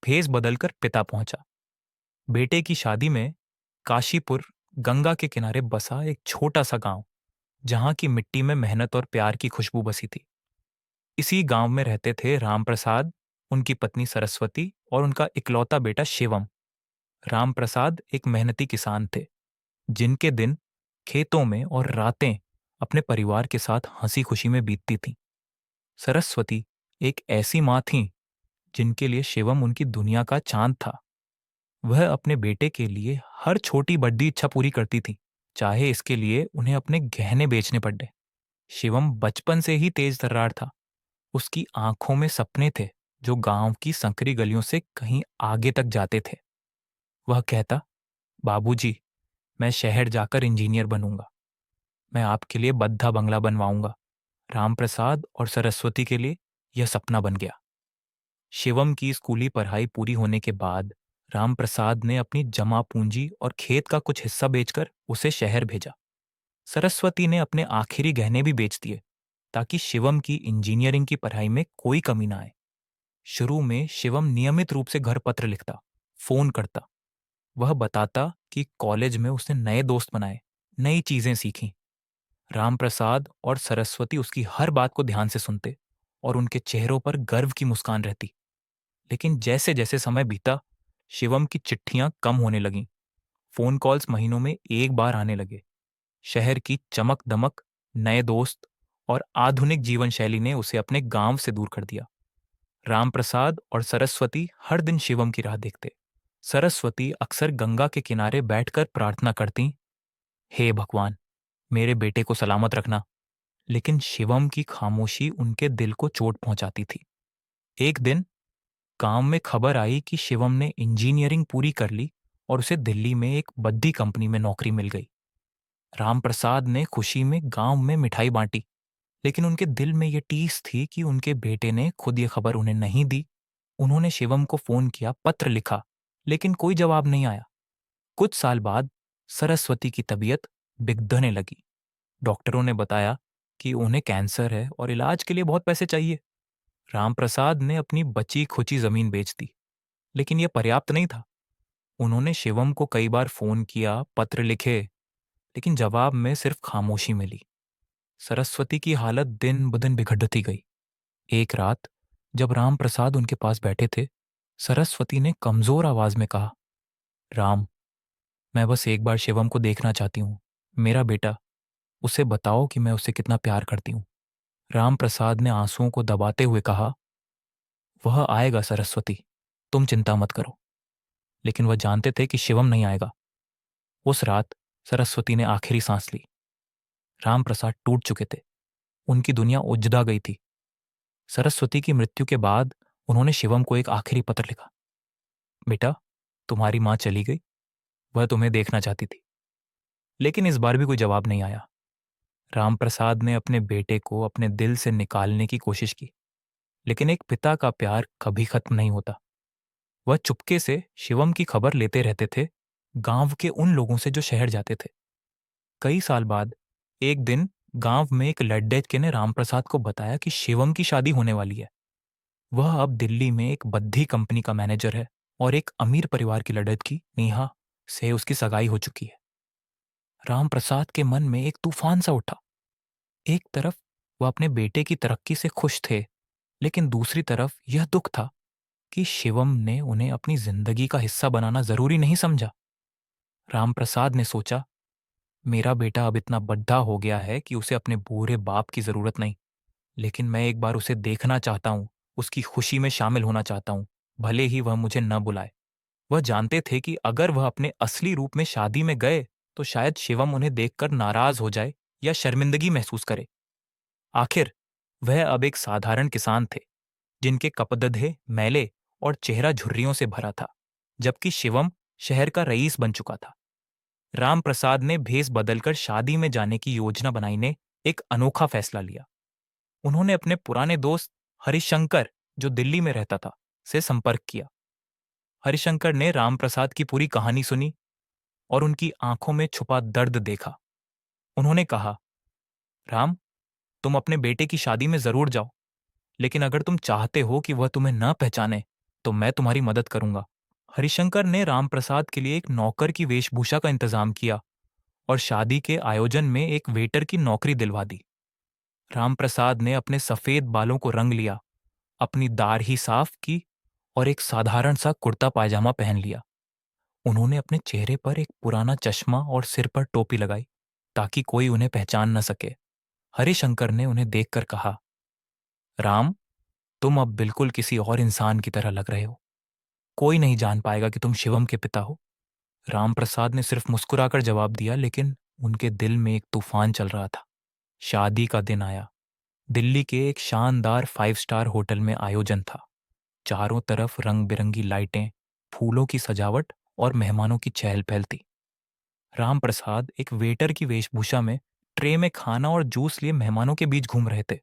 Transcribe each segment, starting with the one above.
भेस बदलकर पिता पहुंचा। बेटे की शादी में काशीपुर गंगा के किनारे बसा एक छोटा सा गांव, जहां की मिट्टी में मेहनत और प्यार की खुशबू बसी थी। इसी गांव में रहते थे राम प्रसाद, उनकी पत्नी सरस्वती और उनका इकलौता बेटा शिवम। राम प्रसाद एक मेहनती किसान थे, जिनके दिन खेतों में और रातें अपने परिवार के साथ हंसी खुशी में बीतती थीं। सरस्वती एक ऐसी माँ थीं जिनके लिए शिवम उनकी दुनिया का चांद था। वह अपने बेटे के लिए हर छोटी बड़ी इच्छा पूरी करती थी, चाहे इसके लिए उन्हें अपने गहने बेचने पड़े। शिवम बचपन से ही तेज तर्रार था। उसकी आंखों में सपने थे जो गांव की संकरी गलियों से कहीं आगे तक जाते थे। वह कहता, बाबूजी, मैं शहर जाकर इंजीनियर बनूंगा। मैं आपके लिए बद्धा बंगला बनवाऊंगा। रामप्रसाद और सरस्वती के लिए यह सपना बन गया। शिवम की स्कूली पढ़ाई पूरी होने के बाद रामप्रसाद ने अपनी जमा पूंजी और खेत का कुछ हिस्सा बेचकर उसे शहर भेजा। सरस्वती ने अपने आखिरी गहने भी बेच दिए, ताकि शिवम की इंजीनियरिंग की पढ़ाई में कोई कमी ना आए। शुरू में शिवम नियमित रूप से घर पत्र लिखता, फोन करता। वह बताता कि कॉलेज में उसने नए दोस्त बनाए, नई चीजें सीखी। रामप्रसाद और सरस्वती उसकी हर बात को ध्यान से सुनते और उनके चेहरों पर गर्व की मुस्कान रहती। लेकिन जैसे जैसे समय बीता, शिवम की चिट्ठियां कम होने लगीं। फोन कॉल्स महीनों में एक बार आने लगे। शहर की चमक दमक, नए दोस्त और आधुनिक जीवन शैली ने उसे अपने गांव से दूर कर दिया। रामप्रसाद और सरस्वती हर दिन शिवम की राह देखते। सरस्वती अक्सर गंगा के किनारे बैठकर प्रार्थना करती, हे भगवान, मेरे बेटे को सलामत रखना। लेकिन शिवम की खामोशी उनके दिल को चोट पहुंचाती थी। एक दिन गांव में खबर आई कि शिवम ने इंजीनियरिंग पूरी कर ली और उसे दिल्ली में एक बड़ी कंपनी में नौकरी मिल गई। रामप्रसाद ने खुशी में गांव में मिठाई बांटी, लेकिन उनके दिल में यह टीस थी कि उनके बेटे ने खुद ये खबर उन्हें नहीं दी। उन्होंने शिवम को फोन किया, पत्र लिखा, लेकिन कोई जवाब नहीं आया। कुछ साल बाद सरस्वती की तबीयत बिगड़ने लगी। डॉक्टरों ने बताया कि उन्हें कैंसर है और इलाज के लिए बहुत पैसे चाहिए। रामप्रसाद ने अपनी बची खुची जमीन बेच दी, लेकिन यह पर्याप्त नहीं था। उन्होंने शिवम को कई बार फोन किया, पत्र लिखे, लेकिन जवाब में सिर्फ खामोशी मिली। सरस्वती की हालत दिन ब दिन बिगड़ती गई। एक रात जब रामप्रसाद उनके पास बैठे थे, सरस्वती ने कमजोर आवाज में कहा, राम, मैं बस एक बार शिवम को देखना चाहती हूँ। मेरा बेटा, उसे बताओ कि मैं उसे कितना प्यार करती हूँ। रामप्रसाद ने आंसुओं को दबाते हुए कहा, वह आएगा सरस्वती, तुम चिंता मत करो। लेकिन वह जानते थे कि शिवम नहीं आएगा। उस रात सरस्वती ने आखिरी सांस ली। रामप्रसाद टूट चुके थे, उनकी दुनिया उजड़ा गई थी। सरस्वती की मृत्यु के बाद उन्होंने शिवम को एक आखिरी पत्र लिखा, बेटा, तुम्हारी माँ चली गई, वह तुम्हें देखना चाहती थी। लेकिन इस बार भी कोई जवाब नहीं आया। रामप्रसाद ने अपने बेटे को अपने दिल से निकालने की कोशिश की, लेकिन एक पिता का प्यार कभी खत्म नहीं होता। वह चुपके से शिवम की खबर लेते रहते थे, गांव के उन लोगों से जो शहर जाते थे। कई साल बाद एक दिन गांव में एक लड़के ने रामप्रसाद को बताया कि शिवम की शादी होने वाली है। वह अब दिल्ली में एक बद्धी कंपनी का मैनेजर है और एक अमीर परिवार की लड़की नेहा से उसकी सगाई हो चुकी है। रामप्रसाद के मन में एक तूफान सा उठा। एक तरफ वह अपने बेटे की तरक्की से खुश थे, लेकिन दूसरी तरफ यह दुख था कि शिवम ने उन्हें अपनी जिंदगी का हिस्सा बनाना जरूरी नहीं समझा। रामप्रसाद ने सोचा, मेरा बेटा अब इतना बड़ा हो गया है कि उसे अपने बूढ़े बाप की जरूरत नहीं, लेकिन मैं एक बार उसे देखना चाहता हूँ, उसकी खुशी में शामिल होना चाहता हूँ, भले ही वह मुझे न बुलाए। वह जानते थे कि अगर वह अपने असली रूप में शादी में गए तो शायद शिवम उन्हें देखकर नाराज हो जाए या शर्मिंदगी महसूस करे। आखिर वह अब एक साधारण किसान थे, जिनके कपदधे मैले और चेहरा झुर्रियों से भरा था, जबकि शिवम शहर का रईस बन चुका था। रामप्रसाद ने भेस बदलकर शादी में जाने की योजना बनाई ने एक अनोखा फैसला लिया। उन्होंने अपने पुराने दोस्त हरिशंकर, जो दिल्ली में रहता था, से संपर्क किया। हरिशंकर ने रामप्रसाद की पूरी कहानी सुनी और उनकी आंखों में छुपा दर्द देखा। उन्होंने कहा, राम, तुम अपने बेटे की शादी में जरूर जाओ, लेकिन अगर तुम चाहते हो कि वह तुम्हें न पहचाने तो मैं तुम्हारी मदद करूंगा। हरिशंकर ने रामप्रसाद के लिए एक नौकर की वेशभूषा का इंतजाम किया और शादी के आयोजन में एक वेटर की नौकरी दिलवा दी। रामप्रसाद ने अपने सफेद बालों को रंग लिया, अपनी दाढ़ी साफ की और एक साधारण सा कुर्ता पायजामा पहन लिया। उन्होंने अपने चेहरे पर एक पुराना चश्मा और सिर पर टोपी लगाई ताकि कोई उन्हें पहचान न सके। हरिशंकर ने उन्हें देखकर कहा, राम, तुम अब बिल्कुल किसी और इंसान की तरह लग रहे हो। कोई नहीं जान पाएगा कि तुम शिवम के पिता हो। रामप्रसाद ने सिर्फ मुस्कुराकर जवाब दिया, लेकिन उनके दिल में एक तूफान चल रहा था। शादी का दिन आया। दिल्ली के एक शानदार 5 स्टार होटल में आयोजन था। चारों तरफ रंग बिरंगी लाइटें, फूलों की सजावट और मेहमानों की चहल पहल थी। रामप्रसाद एक वेटर की वेशभूषा में ट्रे में खाना और जूस लिए मेहमानों के बीच घूम रहे थे।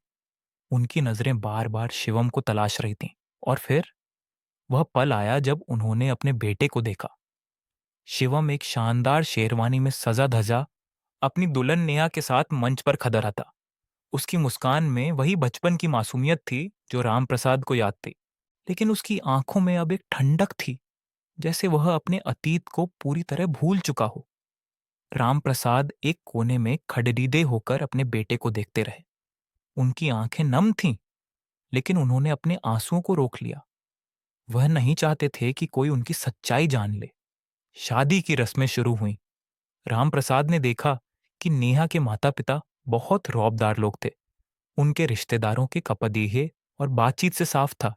उनकी नजरें बार बार शिवम को तलाश रही थीं। और फिर वह पल आया जब उन्होंने अपने बेटे को देखा। शिवम एक शानदार शेरवानी में सजा धजा अपनी दुल्हन नेहा के साथ मंच पर खड़ा रहा था। उसकी मुस्कान में वही बचपन की मासूमियत थी जो रामप्रसाद को याद थी, लेकिन उसकी आंखों में अब एक ठंडक थी, जैसे वह अपने अतीत को पूरी तरह भूल चुका हो। रामप्रसाद एक कोने में खड़रीदे होकर अपने बेटे को देखते रहे। उनकी आंखें नम थीं, लेकिन उन्होंने अपने आंसुओं को रोक लिया। वह नहीं चाहते थे कि कोई उनकी सच्चाई जान ले। शादी की रस्में शुरू हुईं। रामप्रसाद ने देखा कि नेहा के माता-पिता बहुत रौबदार लोग थे। उनके रिश्तेदारों के कपदीहे और बातचीत से साफ था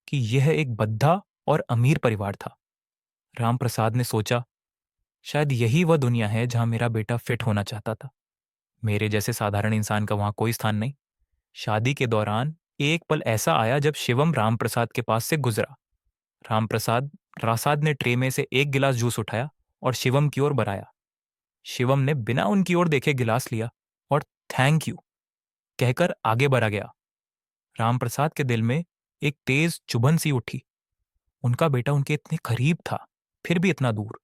कि यह एक बद्धा और अमीर परिवार था। रामप्रसाद ने सोचा, शायद यही वह दुनिया है जहां मेरा बेटा फिट होना चाहता था। मेरे जैसे साधारण इंसान का वहां कोई स्थान नहीं। शादी के दौरान एक पल ऐसा आया जब शिवम रामप्रसाद के पास से गुजरा। रामप्रसाद रासाद ने ट्रे में से एक गिलास जूस उठाया और शिवम की ओर बढ़ाया। शिवम ने बिना उनकी ओर देखे गिलास लिया और थैंक यू कहकर आगे बढ़ा गया। रामप्रसाद के दिल में एक तेज चुभन सी उठी। उनका बेटा उनके इतने करीब था, फिर भी इतना दूर।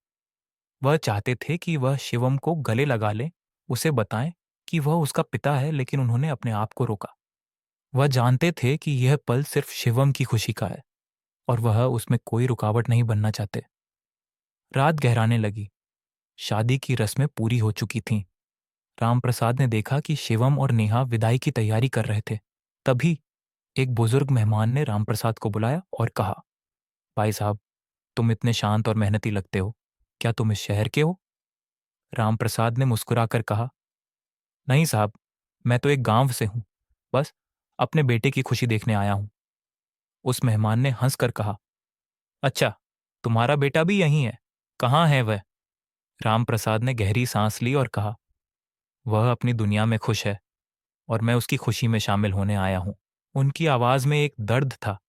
वह चाहते थे कि वह शिवम को गले लगा लें, उसे बताएं कि वह उसका पिता है, लेकिन उन्होंने अपने आप को रोका। वह जानते थे कि यह पल सिर्फ शिवम की खुशी का है और वह उसमें कोई रुकावट नहीं बनना चाहते। रात गहराने लगी। शादी की रस्में पूरी हो चुकी थीं। रामप्रसाद ने देखा कि शिवम और नेहा विदाई की तैयारी कर रहे थे। तभी एक बुजुर्ग मेहमान ने रामप्रसाद को बुलाया और कहा, भाई साहब, तुम इतने शांत और मेहनती लगते हो। क्या तुम इस शहर के हो? रामप्रसाद ने मुस्कुराकर कहा, नहीं साहब, मैं तो एक गांव से हूं। बस अपने बेटे की खुशी देखने आया हूं। उस मेहमान ने हंसकर कहा, अच्छा, तुम्हारा बेटा भी यहीं है? कहाँ है वह? रामप्रसाद ने गहरी सांस ली और कहा, वह अपनी दुनिया में खुश है और मैं उसकी खुशी में शामिल होने आया हूं। उनकी आवाज में एक दर्द था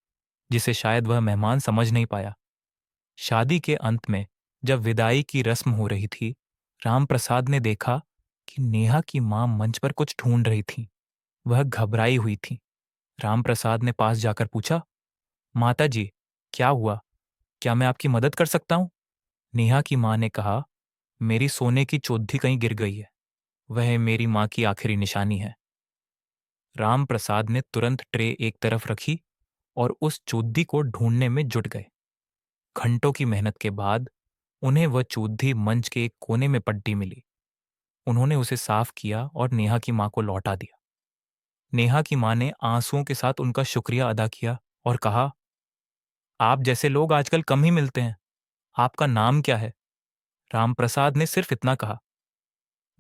जिसे शायद वह मेहमान समझ नहीं पाया। शादी के अंत में जब विदाई की रस्म हो रही थी, रामप्रसाद ने देखा कि नेहा की मां मंच पर कुछ ढूंढ रही थी। वह घबराई हुई थी। रामप्रसाद ने पास जाकर पूछा, माता जी, क्या हुआ? क्या मैं आपकी मदद कर सकता हूं? नेहा की मां ने कहा, मेरी सोने की चौथी कहीं गिर गई है। वह मेरी मां की आखिरी निशानी है। रामप्रसाद ने तुरंत ट्रे एक तरफ रखी और उस चूद्दी को ढूंढने में जुट गए। घंटों की मेहनत के बाद उन्हें वह चूद्दी मंच के एक कोने में पड्डी मिली। उन्होंने उसे साफ किया और नेहा की मां को लौटा दिया। नेहा की मां ने आंसुओं के साथ उनका शुक्रिया अदा किया और कहा, आप जैसे लोग आजकल कम ही मिलते हैं। आपका नाम क्या है? रामप्रसाद ने सिर्फ इतना कहा,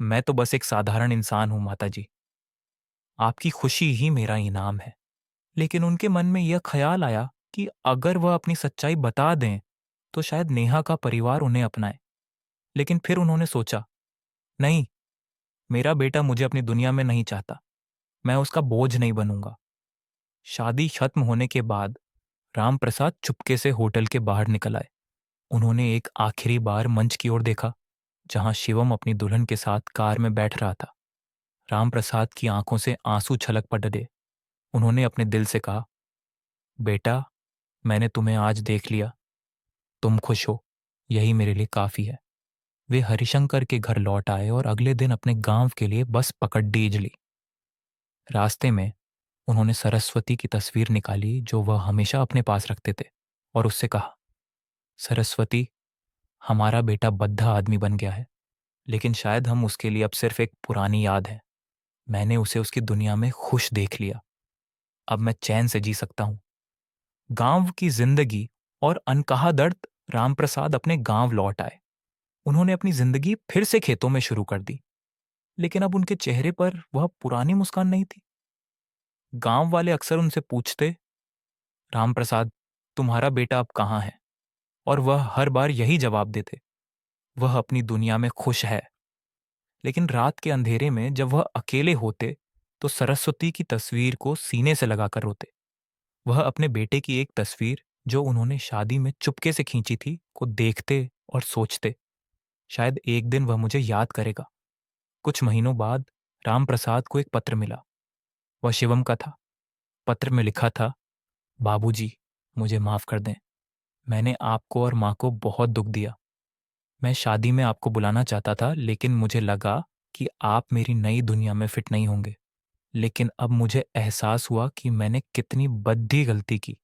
मैं तो बस एक साधारण इंसान हूं माता जी। आपकी खुशी ही मेरा इनाम है। लेकिन उनके मन में यह ख्याल आया कि अगर वह अपनी सच्चाई बता दें तो शायद नेहा का परिवार उन्हें अपनाए। लेकिन फिर उन्होंने सोचा, नहीं, मेरा बेटा मुझे अपनी दुनिया में नहीं चाहता। मैं उसका बोझ नहीं बनूंगा। शादी खत्म होने के बाद रामप्रसाद चुपके से होटल के बाहर निकल आए। उन्होंने एक आखिरी बार मंच की ओर देखा जहां शिवम अपनी दुल्हन के साथ कार में बैठ रहा था। रामप्रसाद की आंखों से आंसू छलक पड़े। उन्होंने अपने दिल से कहा, बेटा, मैंने तुम्हें आज देख लिया। तुम खुश हो, यही मेरे लिए काफी है। वे हरिशंकर के घर लौट आए और अगले दिन अपने गांव के लिए बस पकड़ डीज ली। रास्ते में उन्होंने सरस्वती की तस्वीर निकाली जो वह हमेशा अपने पास रखते थे और उससे कहा, सरस्वती, हमारा बेटा बद्धा आदमी बन गया है, लेकिन शायद हम उसके लिए अब सिर्फ एक पुरानी याद है। मैंने उसे उसकी दुनिया में खुश देख लिया। अब मैं चैन से जी सकता हूँ। गांव की जिंदगी और अनकहा दर्द। रामप्रसाद अपने गांव लौट आए। उन्होंने अपनी जिंदगी फिर से खेतों में शुरू कर दी, लेकिन अब उनके चेहरे पर वह पुरानी मुस्कान नहीं थी। गांव वाले अक्सर उनसे पूछते, रामप्रसाद, तुम्हारा बेटा अब कहाँ है? और वह हर बार यही जवाब देते, वह अपनी दुनिया में खुश है। लेकिन रात के अंधेरे में जब वह अकेले होते, तो सरस्वती की तस्वीर को सीने से लगाकर रोते। वह अपने बेटे की एक तस्वीर, जो उन्होंने शादी में चुपके से खींची थी, को देखते और सोचते, शायद एक दिन वह मुझे याद करेगा। कुछ महीनों बाद रामप्रसाद को एक पत्र मिला। वह शिवम का था। पत्र में लिखा था, बाबूजी, मुझे माफ कर दें। मैंने आपको और माँ को बहुत दुख दिया। मैं शादी में आपको बुलाना चाहता था, लेकिन मुझे लगा कि आप मेरी नई दुनिया में फिट नहीं होंगे। लेकिन अब मुझे एहसास हुआ कि मैंने कितनी बद्दी गलती की।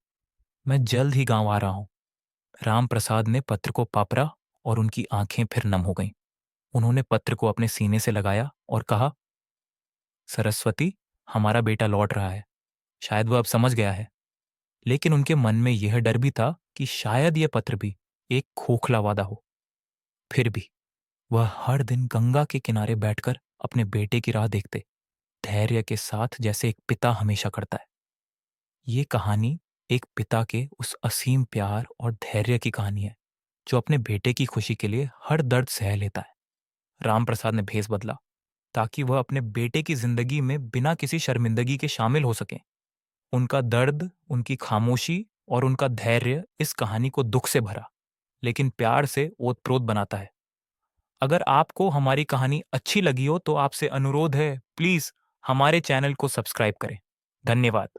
मैं जल्द ही गांव आ रहा हूं। राम प्रसाद ने पत्र को पापरा और उनकी आंखें फिर नम हो गईं। उन्होंने पत्र को अपने सीने से लगाया और कहा, सरस्वती, हमारा बेटा लौट रहा है। शायद वह अब समझ गया है। लेकिन उनके मन में यह डर भी था कि शायद यह पत्र भी एक खोखला वादा हो। फिर भी वह हर दिन गंगा के किनारे बैठकर अपने बेटे की राह देखते, धैर्य के साथ, जैसे एक पिता हमेशा करता है। ये कहानी एक पिता के उस असीम प्यार और धैर्य की कहानी है, जो अपने बेटे की खुशी के लिए हर दर्द सह लेता है। रामप्रसाद ने भेस बदला ताकि वह अपने बेटे की जिंदगी में बिना किसी शर्मिंदगी के शामिल हो सके। उनका दर्द, उनकी खामोशी और उनका धैर्य इस कहानी को दुख से भरा, लेकिन प्यार से ओतप्रोत बनाता है। अगर आपको हमारी कहानी अच्छी लगी हो तो आपसे अनुरोध है, प्लीज हमारे चैनल को सब्सक्राइब करें। धन्यवाद।